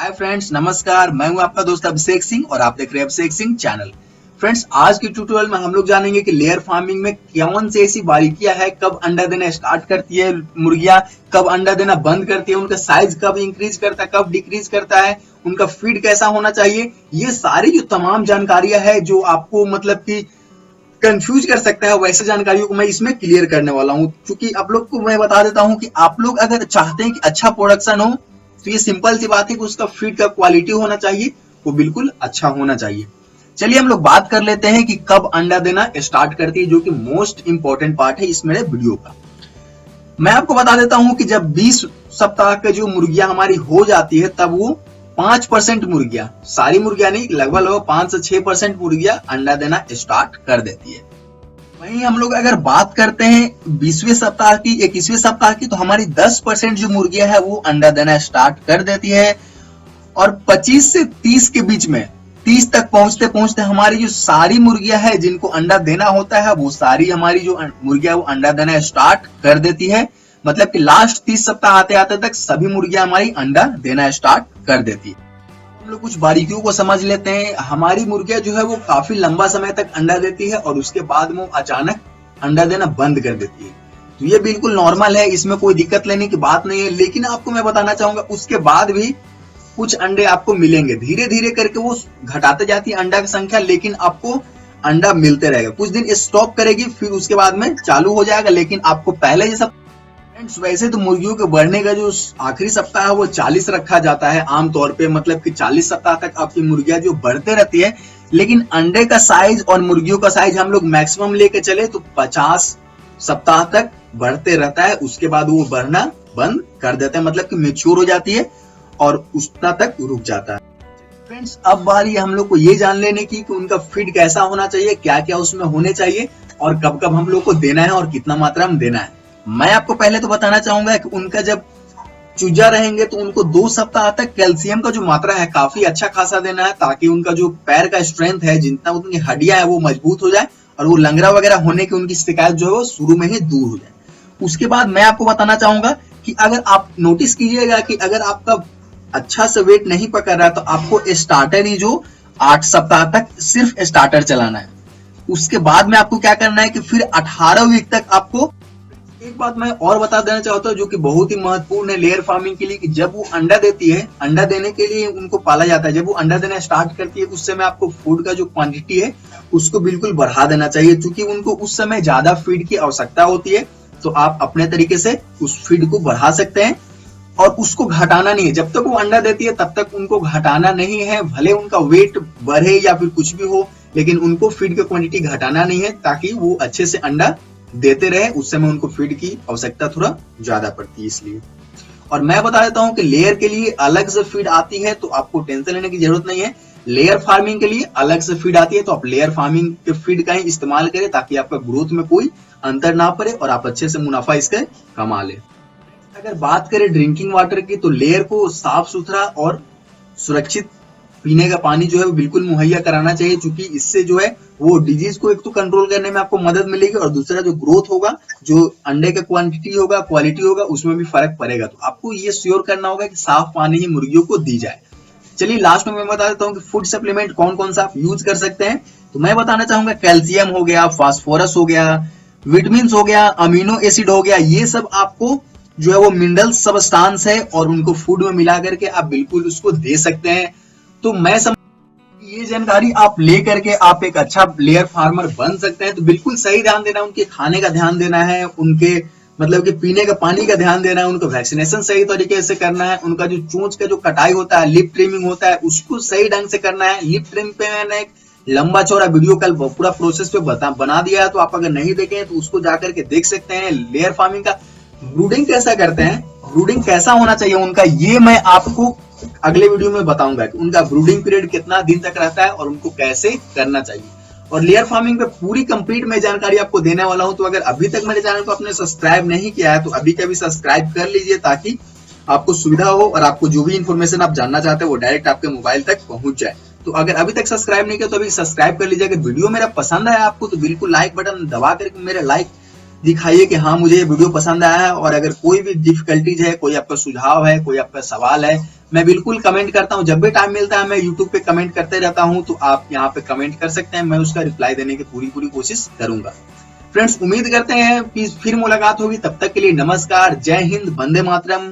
Hi friends, नमस्कार। मैं हूं आपका दोस्त अभिषेक सिंह और आप देख रहे हैं अभिषेक सिंह चैनल। फ्रेंड्स, आज के ट्यूटोरियल में हम लोग जानेंगे कि लेयर फार्मिंग में कौन सी ऐसी बारीकियां है, कब अंडा देना स्टार्ट करती है मुर्गियां, कब अंडा देना बंद करती है, उनका साइज कब इंक्रीज करता है, कब डिक्रीज करता है, उनका फीड कैसा होना चाहिए। ये सारी जो तमाम जानकारियां है जो आपको मतलब कि कंफ्यूज कर सकता है, वैसे जानकारियों को मैं इसमें क्लियर करने वाला हूं। क्योंकि आप लोग को मैं बता देता हूं कि आप लोग अगर चाहते हैं कि अच्छा प्रोडक्शन हो तो ये सिंपल सी बात है कि उसका फीड का क्वालिटी होना चाहिए, वो बिल्कुल अच्छा होना चाहिए। चलिए हम लोग बात कर लेते हैं कि कब अंडा देना स्टार्ट करती है, जो कि मोस्ट इंपॉर्टेंट पार्ट है इस मेरे वीडियो का। मैं आपको बता देता हूं कि जब 20 सप्ताह के जो मुर्गियां हमारी हो जाती है तब वो 5% मुर्गियां, सारी मुर्गियां नहीं, लगभग 5 से 6% मुर्गियां अंडा देना स्टार्ट कर देती है। वहीं हम लोग अगर बात करते हैं 20वें सप्ताह की, 21वें सप्ताह की, तो हमारी 10% जो मुर्गियां है वो अंडा देना स्टार्ट कर देती है। और 25 से 30 के बीच में, 30 तक पहुंचते पहुंचते हमारी जो सारी मुर्गियां है जिनको अंडा देना होता है वो सारी हमारी जो मुर्गियां वो अंडा देना स्टार्ट कर देती है। मतलब कि लास्ट 30 सप्ताह आते आते तक सभी मुर्गियां हमारी अंडा देना स्टार्ट कर देती है। हम लोग कुछ बारीकियों को समझ लेते हैं। हमारी मुर्गियां जो है वो काफी लंबा समय तक अंडा देती है और उसके बाद में वो अचानक अंडा देना बंद कर देती है। तो ये बिल्कुल नॉर्मल है, इसमें कोई दिक्कत लेने की बात नहीं है। लेकिन आपको मैं बताना चाहूंगा उसके बाद भी कुछ अंडे आपको मिलेंगे, धीरे धीरे करके वो घटाते जाती है अंडा की संख्या, लेकिन आपको अंडा मिलते रहेगा। कुछ दिन स्टॉप करेगी, फिर उसके बाद में चालू हो जाएगा, लेकिन आपको पहले जैसा। फ्रेंड्स, वैसे तो मुर्गियों के बढ़ने का जो आखिरी सप्ताह है वो 40 रखा जाता है आमतौर पे, मतलब कि 40 सप्ताह तक आपकी मुर्गियां जो बढ़ते रहती है। लेकिन अंडे का साइज और मुर्गियों का साइज हम लोग मैक्सिमम लेके चले तो 50 सप्ताह तक बढ़ते रहता है। उसके बाद वो बढ़ना बंद कर देते हैं, मतलब कि मैच्योर हो जाती है और उतना तक रुक जाता है। फ्रेंड्स, अब बारी हम लोग को ये जान लेने की कि उनका फीड कैसा होना चाहिए, क्या क्या उसमें होने चाहिए और कब कब हम लोग को देना है और कितना मात्रा में देना है। मैं आपको पहले तो बताना चाहूंगा कि उनका जब चूजा रहेंगे तो उनको 2 सप्ताह तक कैल्शियम का जो मात्रा है काफी अच्छा खासा देना है, ताकि उनका जो पैर का स्ट्रेंथ है, जितना उनकी हड्डियां है वो मजबूत हो जाए और वो लंगड़ा वगैरह होने की उनकी शिकायत जो है वो शुरू में ही दूर हो जाए। उसके बाद मैं आपको बताना चाहूंगा कि अगर आप नोटिस कीजिएगा कि अगर आपका अच्छा से वेट नहीं पकड़ रहा तो आपको स्टार्टर ही जो 8 सप्ताह तक सिर्फ स्टार्टर चलाना है। उसके बाद में आपको क्या करना है कि फिर 18 वीक तक आपको। एक बात मैं और बता देना चाहता हूँ जो कि बहुत ही महत्वपूर्ण है लेयर फार्मिंग के लिए, कि जब वो अंडा देती है, अंडा देने के लिए उनको पाला जाता है, जब वो अंडा देना स्टार्ट करती है उस समय आपको फूड का जो क्वांटिटी है उसको बिल्कुल बढ़ा देना चाहिए, क्योंकि उनको उस समय ज्यादा फीड की आवश्यकता होती है। तो आप अपने तरीके से उस फीड को बढ़ा सकते हैं और उसको घटाना नहीं है। जब तक वो अंडा देती है तब तक उनको घटाना नहीं है, भले उनका वेट बढ़े या फिर कुछ भी हो, लेकिन उनको फीड की क्वांटिटी घटाना नहीं है, ताकि वो अच्छे से अंडा देते रहे। उस समय उनको फीड की आवश्यकता थोड़ा ज्यादा पड़ती है इसलिए। और मैं बता देता हूं कि लेयर के लिए अलग से फीड आती है, तो आपको टेंशन लेने की जरूरत नहीं है। लेयर फार्मिंग के लिए अलग से फीड आती है, तो आप लेयर फार्मिंग के फीड का ही इस्तेमाल करें, ताकि आपका ग्रोथ में कोई अंतर ना पड़े और आप अच्छे से मुनाफा इसका कमा ले। अगर बात करें ड्रिंकिंग वाटर की, तो लेयर को साफ सुथरा और सुरक्षित पीने का पानी जो है वो बिल्कुल मुहैया कराना चाहिए, क्योंकि इससे जो है वो डिजीज को एक तो कंट्रोल करने में आपको मदद मिलेगी और दूसरा जो ग्रोथ होगा, जो अंडे का क्वांटिटी होगा, क्वालिटी होगा, उसमें भी फर्क पड़ेगा। तो आपको ये श्योर करना होगा कि साफ पानी ही मुर्गियों को दी जाए। चलिए लास्ट में मैं बता देता हूँ कि फूड सप्लीमेंट कौन कौन सा आप यूज कर सकते हैं। तो मैं बताना चाहूंगा कैल्शियम हो गया, फास्फोरस हो गया, विटामिन हो गया, अमीनो एसिड हो गया, ये सब आपको जो है वो मिनरल सबस्टांस है और उनको फूड में मिला करके आप बिल्कुल उसको दे सकते हैं। तो मैं ये जानकारी आप ले करके आप एक अच्छा लेयर फार्मर बन सकते हैं। तो बिल्कुल सही ध्यान देना है, उनके खाने का ध्यान देना है, उनके मतलब कि पीने का पानी का ध्यान देना है, उनको वैक्सीनेशन सही तरीके से करना है, उनका जो चोंच का जो कटाई होता है, लिप ट्रिमिंग होता है, उसको सही ढंग से करना है। लिप ट्रिम पे मैंने एक लंबा चौड़ा वीडियो कल पूरा प्रोसेस पे बना दिया है, तो आप अगर नहीं देखे तो उसको जाकर के देख सकते हैं। लेयर फार्मिंग का ब्रूडिंग कैसा करते हैं, ब्रूडिंग कैसा होना चाहिए उनका, ये मैं आपको अगले वीडियो में बताऊंगा कि उनका ब्रूडिंग पीरियड कितना दिन तक रहता है और उनको कैसे करना चाहिए। और लेयर फार्मिंग पे पूरी कंप्लीट मैं जानकारी आपको देने वाला हूं। तो अगर अभी तक मेरे चैनल को आपने सब्सक्राइब नहीं किया है तो अभी का भी सब्सक्राइब कर लीजिए, ताकि आपको सुविधा हो और आपको जो भी इंफॉर्मेशन आप जानना चाहते हैं वो डायरेक्ट आपके मोबाइल तक पहुंच जाए। तो अगर अभी तक सब्सक्राइब नहीं किया तो अभी सब्सक्राइब कर लीजिए। अगर वीडियो मेरा पसंद आया आपको तो बिल्कुल लाइक बटन दबा करके मेरे लाइक दिखाइए कि हाँ मुझे ये वीडियो पसंद आया है। और अगर कोई भी डिफिकल्टीज है, कोई आपका सुझाव है, कोई आपका सवाल है, मैं बिल्कुल कमेंट करता हूँ। जब भी टाइम मिलता है मैं यूट्यूब पे कमेंट करते रहता हूँ, तो आप यहाँ पे कमेंट कर सकते हैं, मैं उसका रिप्लाई देने की पूरी कोशिश करूंगा। फ्रेंड्स, उम्मीद करते हैं कि फिर मुलाकात होगी। तब तक के लिए नमस्कार, जय हिंद, वंदे मातरम।